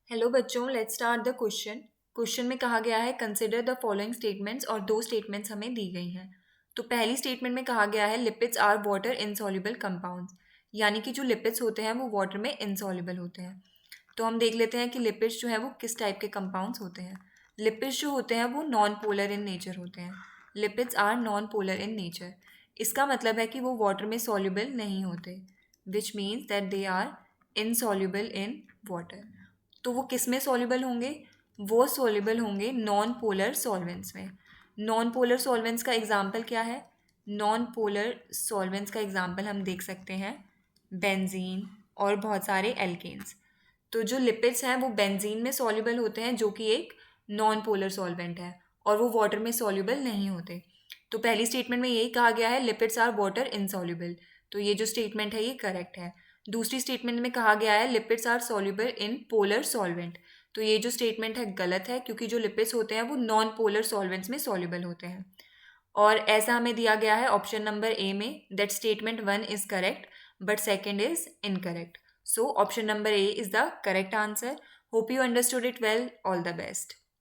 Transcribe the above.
Hello बच्चों, let's start the question. Question में कहा गया है कंसिडर द फॉलोइंग स्टेटमेंट्स और दो स्टेटमेंट्स हमें दी गई हैं। तो पहली स्टेटमेंट में कहा गया है lipids are water insoluble compounds, यानी कि जो लिपिड्स होते हैं वो वाटर में इनसॉल्युबल होते हैं। तो हम देख लेते हैं कि लिपिड्स जो है वो किस टाइप के कंपाउंड्स होते हैं। लिपिड्स जो होते हैं वो नॉन पोलर इन नेचर होते हैं। Lipids are non polar in nature. इसका मतलब है कि वो वाटर में सॉल्युबल नहीं होते, which means that they are insoluble in water. तो वो किस में सॉल्युबल होंगे? वो सॉल्युबल होंगे नॉन पोलर सॉल्वेंट्स में। नॉन पोलर सॉल्वेंट्स का एग्जाम्पल क्या है? नॉन पोलर सॉल्वेंट्स का एग्जाम्पल हम देख सकते हैं बेंजीन और बहुत सारे एल्केन्स। तो जो लिपिड्स हैं वो बेंजीन में सॉल्युबल होते हैं, जो कि एक नॉन पोलर सॉल्वेंट है, और वो वाटर में सॉल्युबल नहीं होते। तो पहली स्टेटमेंट में यही कहा गया है लिपिड्स आर वाटर इनसॉल्युबल। तो ये जो स्टेटमेंट है ये करेक्ट है। दूसरी स्टेटमेंट में कहा गया है lipids are soluble in polar solvent. तो ये जो स्टेटमेंट है गलत है, क्योंकि जो लिपिड्स होते हैं वो नॉन पोलर सॉल्वेंट्स में सॉल्युबल होते हैं। और ऐसा हमें दिया गया है ऑप्शन नंबर ए में, that statement 1 is correct but second is incorrect. So option number A is the correct answer. Hope you understood it well. All the best.